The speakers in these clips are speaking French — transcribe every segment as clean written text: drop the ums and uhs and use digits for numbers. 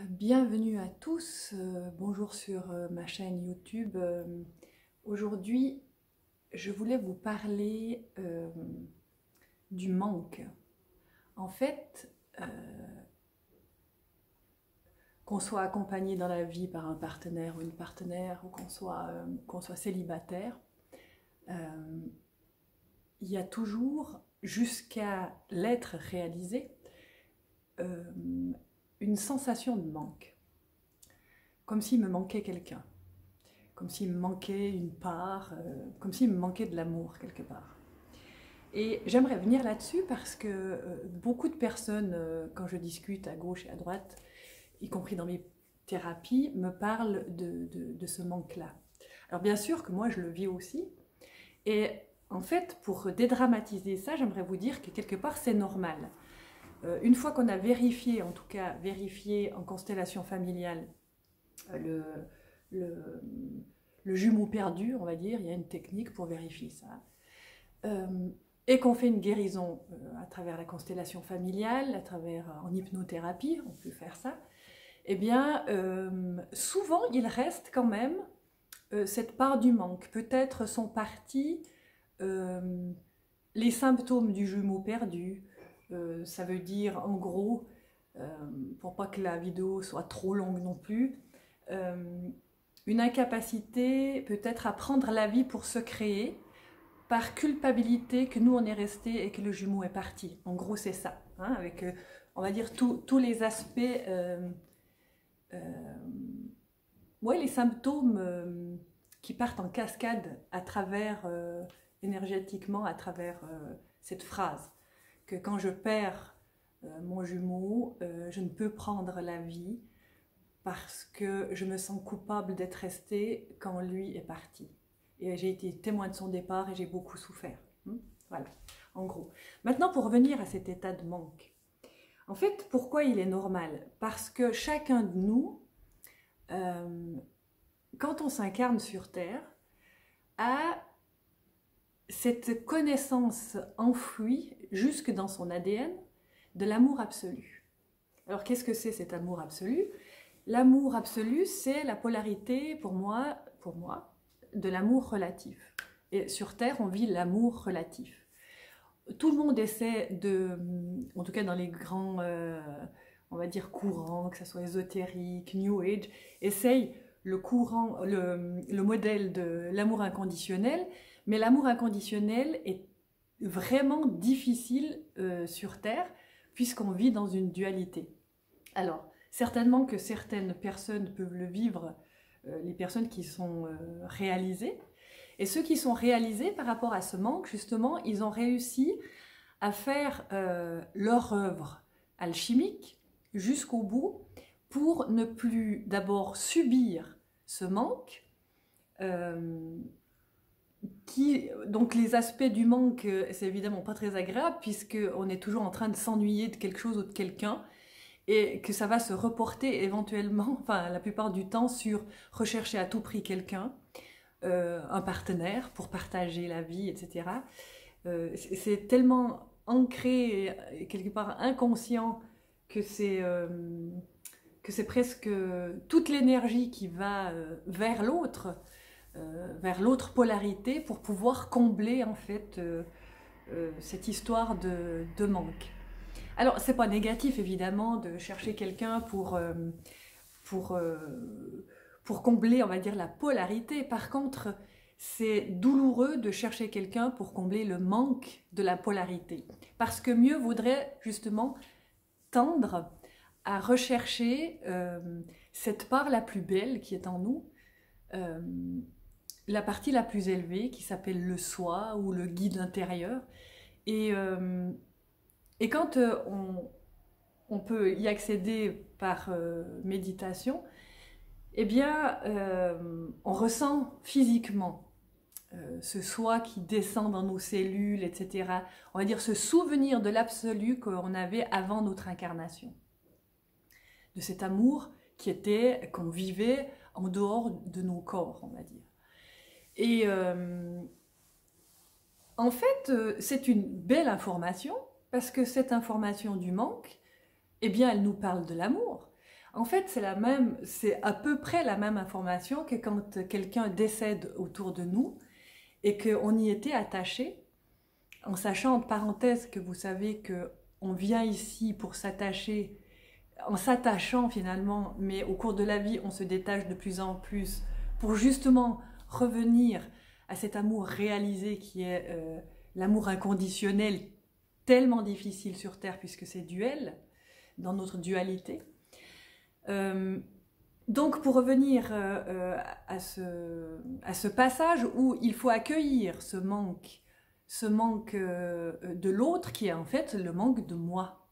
Bienvenue à tous, bonjour sur ma chaîne YouTube. Aujourd'hui, je voulais vous parler du manque. En fait, qu'on soit accompagné dans la vie par un partenaire ou une partenaire, ou qu'on soit célibataire, il y a toujours, jusqu'à l'être réalisé, une sensation de manque. Comme s'il me manquait quelqu'un, comme s'il me manquait une part, comme s'il me manquait de l'amour quelque part. Et j'aimerais venir là-dessus parce que beaucoup de personnes, quand je discute à gauche et à droite, y compris dans mes thérapies, me parlent de ce manque-là. Alors bien sûr que moi je le vis aussi, et en fait pour dédramatiser ça, j'aimerais vous dire que quelque part c'est normal. Une fois qu'on a vérifié, en tout cas vérifié en constellation familiale, le, le, le jumeau perdu, on va dire, il y a une technique pour vérifier ça. Et qu'on fait une guérison à travers la constellation familiale, à travers en hypnothérapie, on peut faire ça, eh bien, souvent, il reste quand même cette part du manque. Peut-être sont partis les symptômes du jumeau perdu. Ça veut dire, en gros, pour pas que la vidéo soit trop longue non plus, une incapacité peut-être à prendre la vie pour se créer par culpabilité que nous on est resté et que le jumeau est parti. En gros c'est ça, hein, avec on va dire tous les aspects, ouais, les symptômes qui partent en cascade à travers, énergétiquement à travers cette phrase, que quand je perds mon jumeau, je ne peux prendre la vie parce que je me sens coupable d'être restée quand lui est parti. Et j'ai été témoin de son départ et j'ai beaucoup souffert. Voilà, en gros. Maintenant, pour revenir à cet état de manque. En fait, pourquoi il est normal? Parce que chacun de nous, quand on s'incarne sur Terre, a cette connaissance enfouie jusque dans son ADN de l'amour absolu. Alors, qu'est-ce que c'est cet amour absolu? L'amour absolu, c'est la polarité, pour moi, de l'amour relatif. Et sur Terre, on vit l'amour relatif. Tout le monde essaie de, en tout cas dans les grands, on va dire courants, que ce soit ésotérique, New Age, essaye le modèle de l'amour inconditionnel, mais l'amour inconditionnel est vraiment difficile sur Terre, puisqu'on vit dans une dualité. Alors, certainement que certaines personnes peuvent le vivre, les personnes qui sont réalisées. Et ceux qui sont réalisés par rapport à ce manque, justement, ils ont réussi à faire leur œuvre alchimique jusqu'au bout pour ne plus d'abord subir ce manque. Donc les aspects du manque, c'est évidemment pas très agréable puisqu'on est toujours en train de s'ennuyer de quelque chose ou de quelqu'un, et que ça va se reporter éventuellement, enfin la plupart du temps, sur rechercher à tout prix quelqu'un, un partenaire pour partager la vie, etc. C'est tellement ancré, et quelque part inconscient, que c'est presque toute l'énergie qui va vers l'autre polarité pour pouvoir combler en fait cette histoire de manque. Alors, c'est pas négatif, évidemment, de chercher quelqu'un pour, pour combler, on va dire, la polarité. Par contre, c'est douloureux de chercher quelqu'un pour combler le manque de la polarité. Parce que mieux vaudrait, justement, tendre à rechercher cette part la plus belle qui est en nous, la partie la plus élevée qui s'appelle le soi ou le guide intérieur. Et quand on peut y accéder par méditation, eh bien, on ressent physiquement ce soi qui descend dans nos cellules, etc. On va dire ce souvenir de l'absolu qu'on avait avant notre incarnation. De cet amour qu'on vivait en dehors de nos corps, on va dire. Et en fait, c'est une belle information, parce que cette information du manque, eh bien, elle nous parle de l'amour. En fait, c'est à peu près la même information que quand quelqu'un décède autour de nous et qu'on y était attaché, en sachant en parenthèse que vous savez que on vient ici pour s'attacher, en s'attachant finalement, mais au cours de la vie, on se détache de plus en plus pour justement revenir à cet amour réalisé qui est l'amour inconditionnel, tellement difficile sur Terre puisque c'est duel, dans notre dualité. Donc pour revenir à ce passage où il faut accueillir ce manque de l'autre qui est en fait le manque de moi,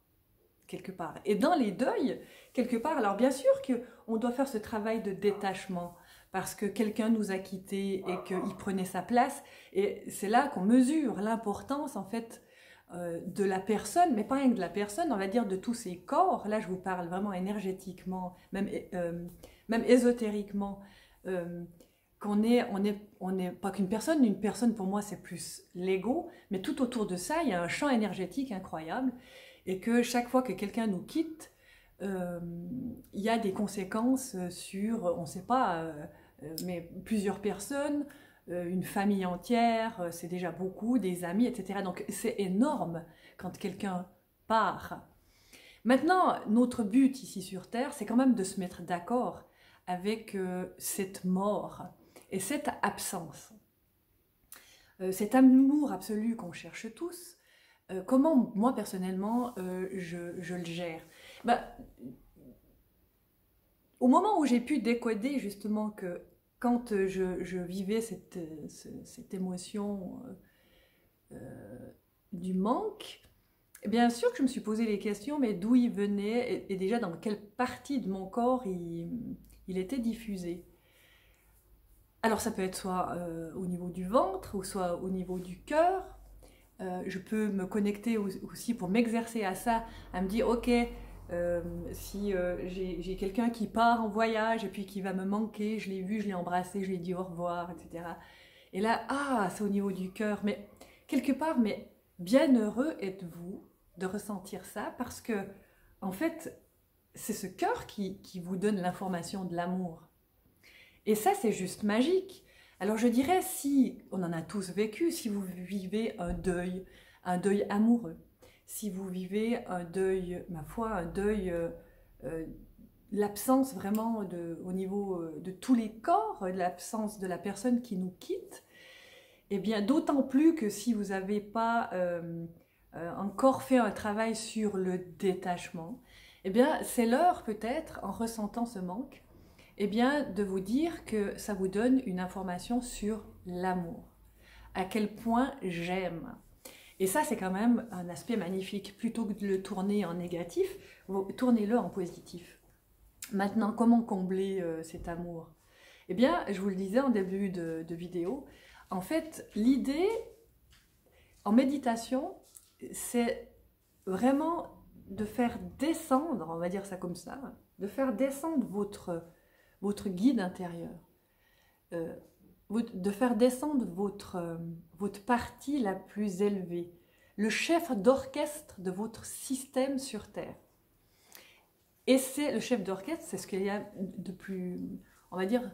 quelque part. Et dans les deuils, quelque part, alors bien sûr qu'on doit faire ce travail de détachement, parce que quelqu'un nous a quittés et qu'il prenait sa place, et c'est là qu'on mesure l'importance en fait de la personne, mais pas rien que de la personne, on va dire de tous ses corps. Là je vous parle vraiment énergétiquement, même ésotériquement, qu'on on est pas qu'une personne. Une personne pour moi c'est plus l'ego, mais tout autour de ça il y a un champ énergétique incroyable, et que chaque fois que quelqu'un nous quitte, il y a des conséquences sur, on ne sait pas, mais plusieurs personnes, une famille entière, c'est déjà beaucoup, des amis, etc. Donc c'est énorme quand quelqu'un part. Maintenant, notre but ici sur Terre, c'est quand même de se mettre d'accord avec cette mort et cette absence. Cet amour absolu qu'on cherche tous, comment moi personnellement je le gère? Ben, au moment où j'ai pu décoder justement que quand je vivais cette émotion du manque, bien sûr que je me suis posé les questions, mais d'où il venait et déjà dans quelle partie de mon corps il était diffusé. Alors ça peut être soit au niveau du ventre ou soit au niveau du cœur. Je peux me connecter aussi pour m'exercer à ça, à me dire ok, si j'ai quelqu'un qui part en voyage et puis qui va me manquer, je l'ai vu, je l'ai embrassé, je lui ai dit au revoir, etc. Et là, ah, c'est au niveau du cœur, mais quelque part, mais bien heureux êtes-vous de ressentir ça, parce que en fait, c'est ce cœur qui vous donne l'information de l'amour. Et ça, c'est juste magique. Alors je dirais, si, on en a tous vécu, si vous vivez un deuil amoureux, si vous vivez un deuil, ma foi, un deuil, l'absence vraiment au niveau de tous les corps, l'absence de la personne qui nous quitte, et bien d'autant plus que si vous n'avez pas encore fait un travail sur le détachement, et bien c'est l'heure peut-être, en ressentant ce manque, eh bien, de vous dire que ça vous donne une information sur l'amour. À quel point j'aime. Et ça, c'est quand même un aspect magnifique. Plutôt que de le tourner en négatif, tournez-le en positif. Maintenant, comment combler cet amour? Eh bien, je vous le disais en début de vidéo, en fait, l'idée en méditation, c'est vraiment de faire descendre, on va dire ça comme ça, de faire descendre votre guide intérieur, de faire descendre votre partie la plus élevée, le chef d'orchestre de votre système sur Terre. Et c'est le chef d'orchestre, c'est ce qu'il y a de plus, on va dire,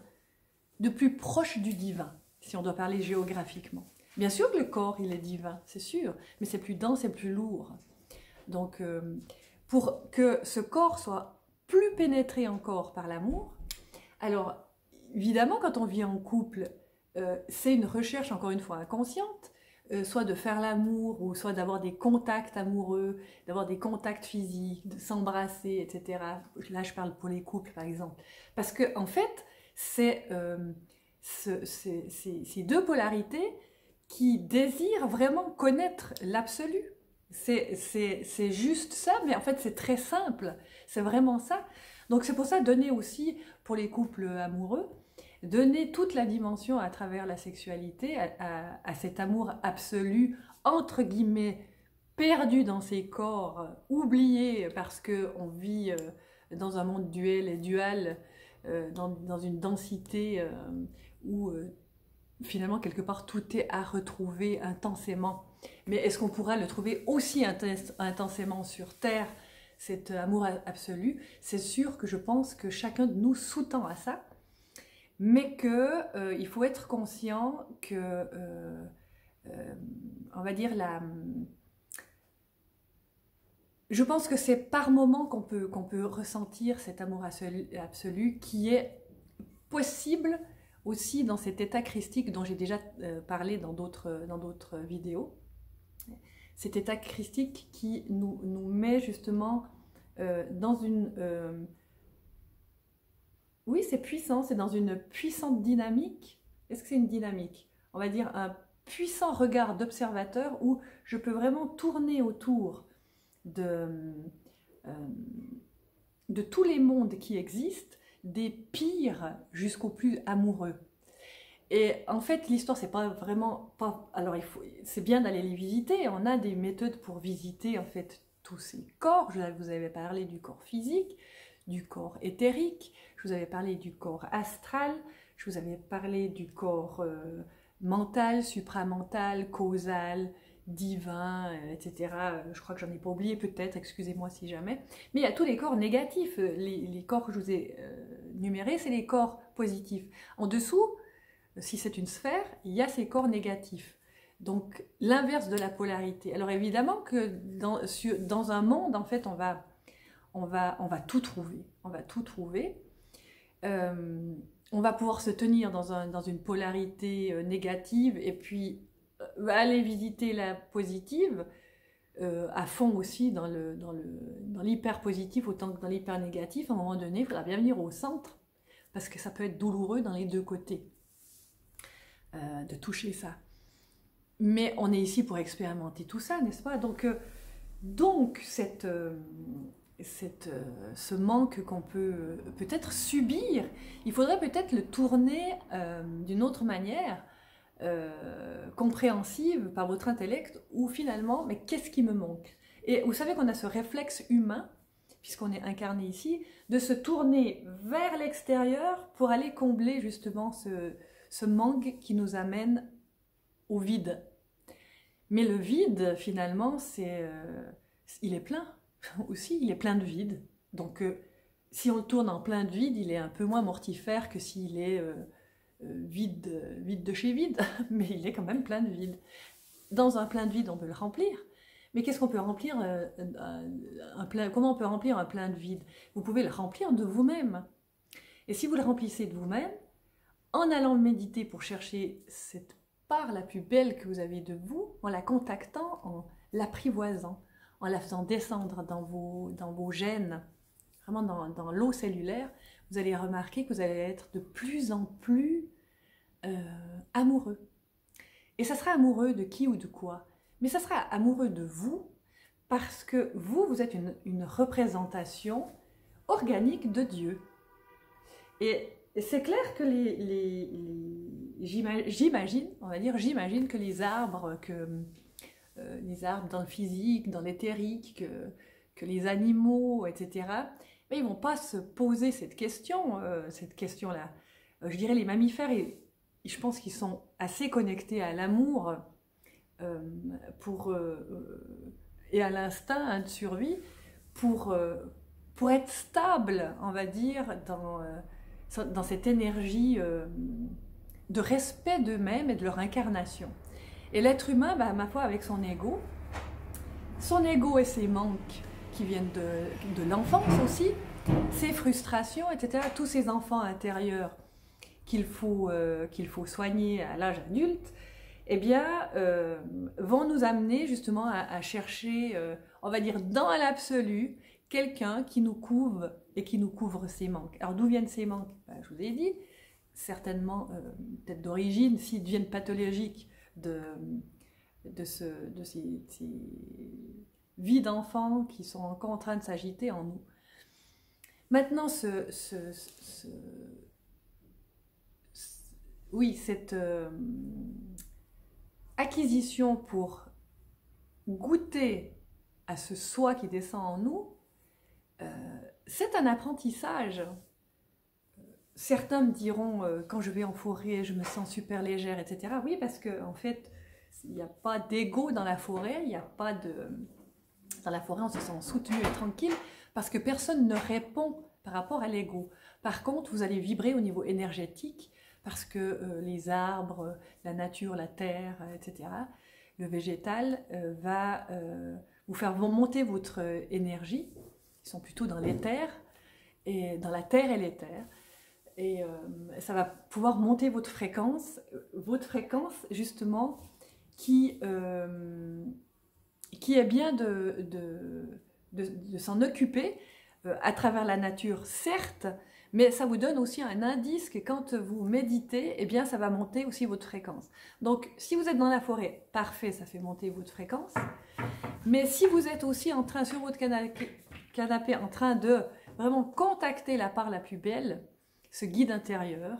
de plus proche du divin, si on doit parler géographiquement. Bien sûr que le corps, il est divin, c'est sûr, mais c'est plus dense et plus lourd. Donc, pour que ce corps soit plus pénétré encore par l'amour, alors, évidemment, quand on vit en couple, c'est une recherche, encore une fois, inconsciente, soit de faire l'amour, ou soit d'avoir des contacts amoureux, d'avoir des contacts physiques, de s'embrasser, etc. Là, je parle pour les couples, par exemple. Parce que, en fait, c'est ces deux polarités qui désirent vraiment connaître l'absolu. C'est juste ça, mais en fait, c'est très simple. C'est vraiment ça. Donc c'est pour ça, donner aussi, pour les couples amoureux, donner toute la dimension à travers la sexualité, à cet amour absolu, entre guillemets, perdu dans ses corps, oublié parce qu'on vit dans un monde duel et dual, dans une densité où finalement quelque part tout est à retrouver intensément. Mais est-ce qu'on pourra le trouver aussi intensément sur Terre? cet amour absolu, c'est sûr que je pense que chacun de nous sous-tend à ça, mais qu'il faut être conscient que, on va dire, je pense que c'est par moment qu'on peut ressentir cet amour absolu qui est possible aussi dans cet état christique dont j'ai déjà parlé dans d'autres vidéos. Cet état christique qui nous met justement dans une... oui, c'est puissant, c'est dans une puissante dynamique. Est-ce que c'est une dynamique? On va dire un puissant regard d'observateur où je peux vraiment tourner autour de tous les mondes qui existent, des pires jusqu'aux plus amoureux. Et en fait, l'histoire, c'est pas vraiment... alors, c'est bien d'aller les visiter. On a des méthodes pour visiter, en fait, tous ces corps. Je vous avais parlé du corps physique, du corps éthérique, je vous avais parlé du corps astral, je vous avais parlé du corps mental, supramental, causal, divin, etc. Je crois que j'en ai pas oublié peut-être, excusez-moi si jamais. Mais il y a tous les corps négatifs. Les corps que je vous ai numérés, c'est les corps positifs. En dessous, si c'est une sphère, il y a ces corps négatifs. Donc l'inverse de la polarité. Alors évidemment que dans un monde, en fait, on va tout trouver. On va tout trouver. On va pouvoir se tenir dans une polarité négative et puis aller visiter la positive à fond aussi dans l'hyper positif autant que dans l'hyper négatif. À un moment donné, il faudra bien venir au centre parce que ça peut être douloureux dans les deux côtés de toucher ça. Mais on est ici pour expérimenter tout ça, n'est-ce pas? Donc ce manque qu'on peut peut-être subir, il faudrait peut-être le tourner d'une autre manière, compréhensive par votre intellect, ou finalement, mais qu'est-ce qui me manque? Et vous savez qu'on a ce réflexe humain, puisqu'on est incarné ici, de se tourner vers l'extérieur pour aller combler justement ce manque qui nous amène au vide. Mais le vide, finalement, il est plein. Aussi, il est plein de vide. Donc, si on le tourne en plein de vide, il est un peu moins mortifère que s'il est vide de chez vide, mais il est quand même plein de vide. Dans un plein de vide, on peut le remplir. Mais qu'est-ce qu'on peut remplir comment on peut remplir un plein de vide? Vous pouvez le remplir de vous-même. Et si vous le remplissez de vous-même, en allant méditer pour chercher cette part la plus belle que vous avez de vous, en la contactant, en l'apprivoisant, en la faisant descendre dans vos gènes, vraiment dans l'eau cellulaire, vous allez remarquer que vous allez être de plus en plus amoureux. Et ça sera amoureux de qui ou de quoi? Mais ça sera amoureux de vous, parce que vous êtes une représentation organique de Dieu. Et c'est clair que j'imagine que les arbres dans le physique, dans l'éthérique, que les animaux, etc., mais ils ne vont pas se poser cette question-là. Je dirais les mammifères, je pense qu'ils sont assez connectés à l'amour et à l'instinct de survie pour être stable, on va dire, dans cette énergie de respect d'eux-mêmes et de leur incarnation. Et l'être humain, ma foi, avec son ego et ses manques qui viennent de l'enfance aussi, ses frustrations, etc., tous ces enfants intérieurs qu'il faut soigner à l'âge adulte, eh bien, vont nous amener justement à chercher, on va dire, dans l'absolu, quelqu'un qui nous couvre et qui nous couvre ces manques. Alors d'où viennent ces manques? Je vous ai dit, certainement, peut-être d'origine, s'ils deviennent pathologiques, de ces vies d'enfants qui sont encore en train de s'agiter en nous. Maintenant, cette acquisition pour goûter à ce soi qui descend en nous, c'est un apprentissage. Certains me diront, quand je vais en forêt, je me sens super légère, etc. Oui, parce qu'en fait, il n'y a pas d'ego dans la forêt, il n'y a pas de... Dans la forêt, on se sent soutenu et tranquille parce que personne ne répond par rapport à l'ego. Par contre, vous allez vibrer au niveau énergétique parce que les arbres, la nature, la terre, etc., le végétal va vous faire monter votre énergie. Ils sont plutôt dans l'éther, et dans la terre et l'éther. Et ça va pouvoir monter votre fréquence justement qui est bien de s'en occuper à travers la nature, certes, mais ça vous donne aussi un indice que quand vous méditez, eh bien, ça va monter aussi votre fréquence. Donc, si vous êtes dans la forêt, parfait, ça fait monter votre fréquence. Mais si vous êtes aussi en train, sur votre canapé, en train de vraiment contacter la part la plus belle, ce guide intérieur,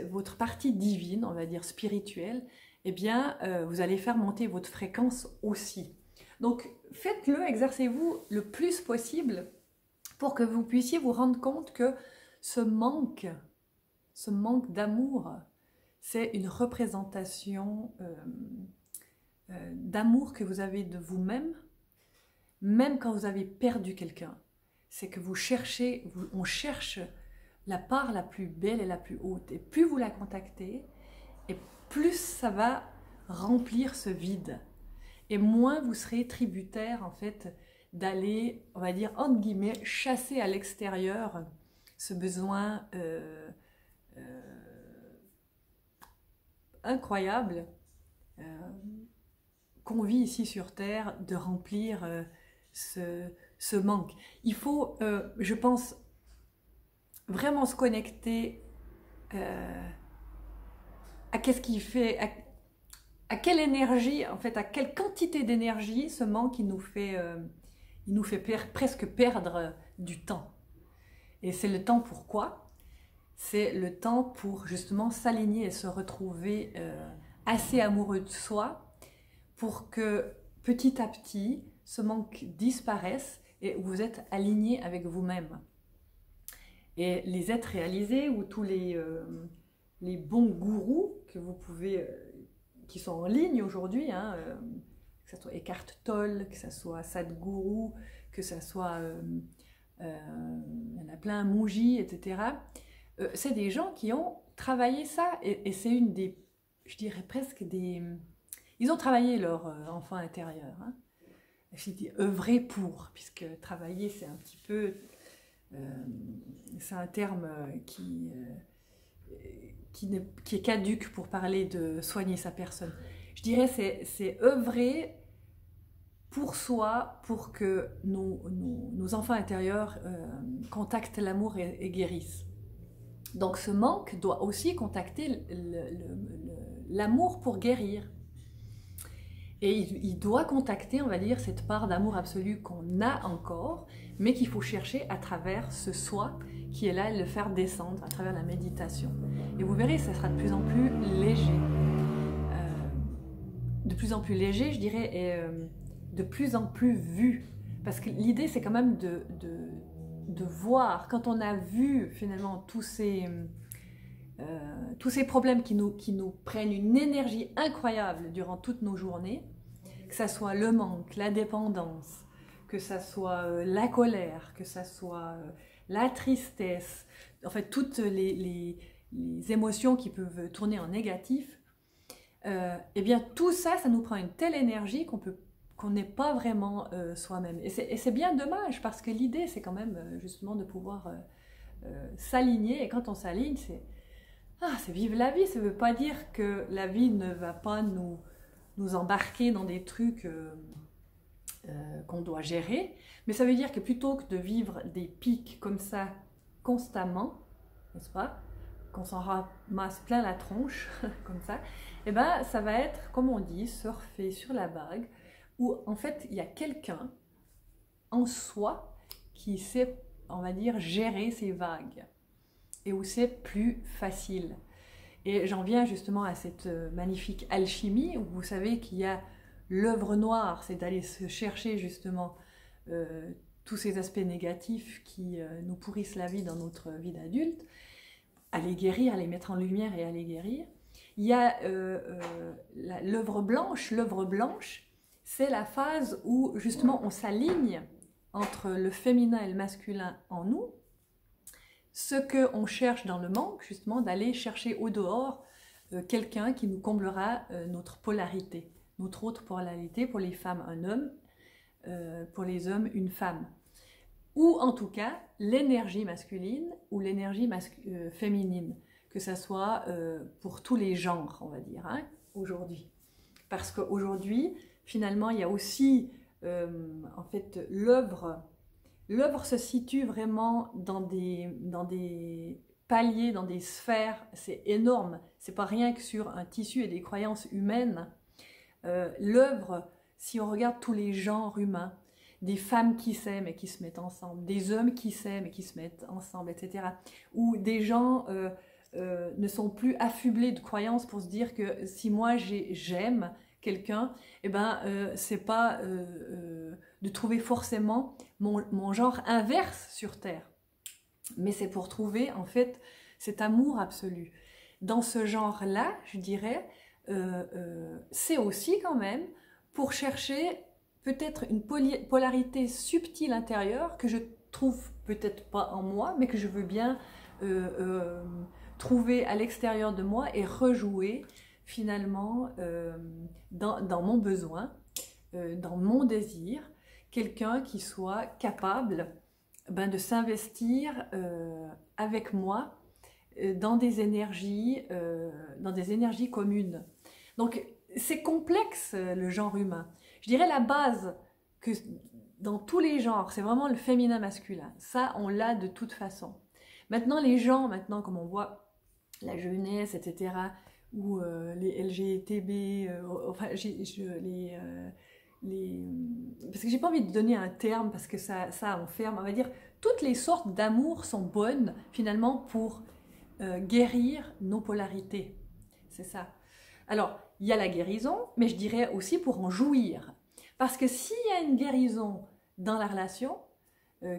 votre partie divine, on va dire spirituelle, eh bien, vous allez faire monter votre fréquence aussi. Donc, faites-le, exercez-vous le plus possible pour que vous puissiez vous rendre compte que ce manque d'amour, c'est une représentation d'amour que vous avez de vous-même, même quand vous avez perdu quelqu'un. C'est que on cherche la part la plus belle et la plus haute. Et plus vous la contactez, et plus ça va remplir ce vide. Et moins vous serez tributaire, en fait, d'aller, on va dire, entre guillemets, chasser à l'extérieur ce besoin incroyable qu'on vit ici sur Terre, de remplir ce manque. Il faut, je pense, vraiment se connecter à qu'est-ce qui fait, à quelle énergie, en fait, à quelle quantité d'énergie ce manque il nous fait presque perdre du temps. Et c'est le temps pour quoi? C'est le temps pour justement s'aligner et se retrouver assez amoureux de soi pour que petit à petit ce manque disparaisse et vous êtes aligné avec vous-même. Et les êtres réalisés ou tous les bons gourous que vous pouvez, qui sont en ligne aujourd'hui, hein, que ce soit Eckhart Tolle, que ce soit Sadhguru, que ce soit, il y en a plein, Mooji, etc. C'est des gens qui ont travaillé ça et c'est une des, je dirais presque des... Ils ont travaillé leur enfant intérieur. Hein. Je dis œuvrer pour, puisque travailler c'est un petit peu... c'est un terme qui est caduque pour parler de soigner sa personne. Je dirais c'est œuvrer pour soi, pour que nos enfants intérieurs contactent l'amour et guérissent. Donc ce manque doit aussi contacter l'amour pour guérir. Et il doit contacter, on va dire, cette part d'amour absolu qu'on a encore, mais qu'il faut chercher à travers ce soi qui est là et le faire descendre à travers la méditation. Et vous verrez, ça sera de plus en plus léger. De plus en plus léger, je dirais, et de plus en plus vu. Parce que l'idée, c'est quand même de voir, quand on a vu finalement tous ces problèmes qui nous prennent une énergie incroyable durant toutes nos journées, que ça soit le manque, la dépendance, que ça soit la colère, que ça soit la tristesse, en fait toutes les émotions qui peuvent tourner en négatif, eh bien tout ça, ça nous prend une telle énergie qu'on n'est pas vraiment soi-même. Et c'est bien dommage parce que l'idée c'est quand même justement de pouvoir s'aligner, et quand on s'aligne, c'est vivre la vie. Ça ne veut pas dire que la vie ne va pas nous embarquer dans des trucs qu'on doit gérer, mais ça veut dire que plutôt que de vivre des pics comme ça constamment, n'est-ce pas, qu'on s'en ramasse plein la tronche, comme ça, et ben ça va être, comme on dit, surfer sur la vague, où en fait il y a quelqu'un en soi qui sait, on va dire, gérer ces vagues, et où c'est plus facile. Et j'en viens justement à cette magnifique alchimie, où vous savez qu'il y a l'œuvre noire, c'est d'aller se chercher justement tous ces aspects négatifs qui nous pourrissent la vie dans notre vie d'adulte, à les guérir, à les mettre en lumière et à les guérir. Il y a l'œuvre blanche, c'est la phase où justement on s'aligne entre le féminin et le masculin en nous, ce qu'on cherche dans le manque, justement, d'aller chercher au dehors quelqu'un qui nous comblera notre polarité, notre autre polarité, pour les femmes un homme, pour les hommes une femme. Ou en tout cas l'énergie masculine ou l'énergie féminine, que ça soit pour tous les genres, on va dire, hein, aujourd'hui. Parce qu'aujourd'hui, finalement, il y a aussi, en fait, l'œuvre se situe vraiment dans des paliers, dans des sphères, c'est énorme, c'est pas rien que sur un tissu et des croyances humaines. L'œuvre, si on regarde tous les genres humains, des femmes qui s'aiment et qui se mettent ensemble, des hommes qui s'aiment et qui se mettent ensemble, etc. Ou des gens ne sont plus affublés de croyances pour se dire que si moi j'aime quelqu'un, eh ben, c'est pas de trouver forcément mon genre inverse sur Terre. Mais c'est pour trouver, en fait, cet amour absolu. Dans ce genre-là, je dirais, c'est aussi quand même pour chercher peut-être une polarité subtile intérieure que je trouve peut-être pas en moi, mais que je veux bien trouver à l'extérieur de moi et rejouer finalement dans mon besoin, dans mon désir, quelqu'un qui soit capable de s'investir avec moi dans des énergies communes. Donc c'est complexe le genre humain. Je dirais la base que dans tous les genres, c'est vraiment le féminin masculin. Ça, on l'a de toute façon. Maintenant, les gens, comme on voit la jeunesse, etc., ou les LGTB, enfin, parce que j'ai pas envie de donner un terme parce que ça enferme, on va dire, toutes les sortes d'amour sont bonnes finalement pour guérir nos polarités. C'est ça. Alors, il y a la guérison, mais je dirais aussi pour en jouir. Parce que s'il y a une guérison dans la relation,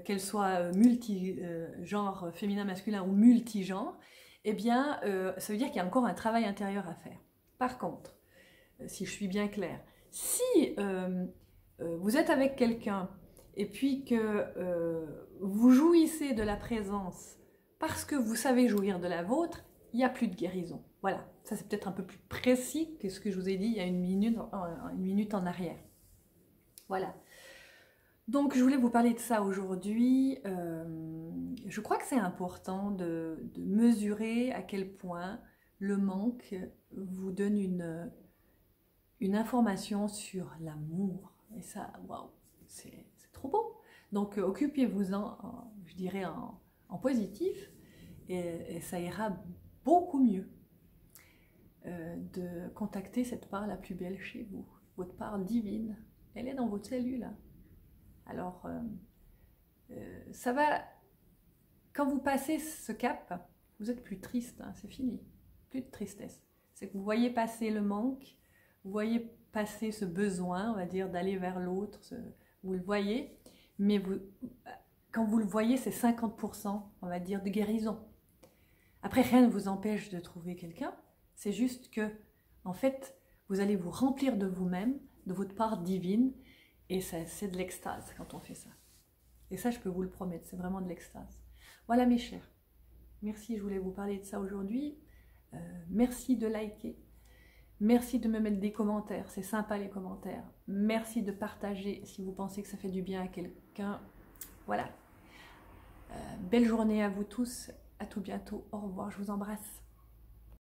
qu'elle soit multi-genre féminin, masculin ou multi-genre, eh bien, ça veut dire qu'il y a encore un travail intérieur à faire. Par contre, si je suis bien claire, si vous êtes avec quelqu'un et puis que vous jouissez de la présence parce que vous savez jouir de la vôtre, il n'y a plus de guérison. Voilà, ça c'est peut-être un peu plus précis que ce que je vous ai dit il y a une minute en arrière. Voilà. Donc je voulais vous parler de ça aujourd'hui. Je crois que c'est important de mesurer à quel point le manque vous donne une information sur l'amour. Et ça, waouh, c'est trop beau. Donc occupez-vous-en, je dirais, en positif, et ça ira beaucoup mieux de contacter cette part la plus belle chez vous, votre part divine. Elle est dans votre cellule. Hein. Alors, ça va, quand vous passez ce cap, vous êtes plus triste, hein, c'est fini, plus de tristesse. C'est que vous voyez passer le manque, vous voyez passer ce besoin, on va dire, d'aller vers l'autre, vous le voyez, mais quand vous le voyez, c'est 50%, on va dire, de guérison. Après, rien ne vous empêche de trouver quelqu'un, c'est juste que, en fait, vous allez vous remplir de vous-même, de votre part divine, et c'est de l'extase quand on fait ça. Et ça, je peux vous le promettre, c'est vraiment de l'extase. Voilà mes chers, merci, je voulais vous parler de ça aujourd'hui. Merci de liker, merci de me mettre des commentaires, c'est sympa les commentaires. Merci de partager si vous pensez que ça fait du bien à quelqu'un. Voilà. Belle journée à vous tous, à tout bientôt, au revoir, je vous embrasse.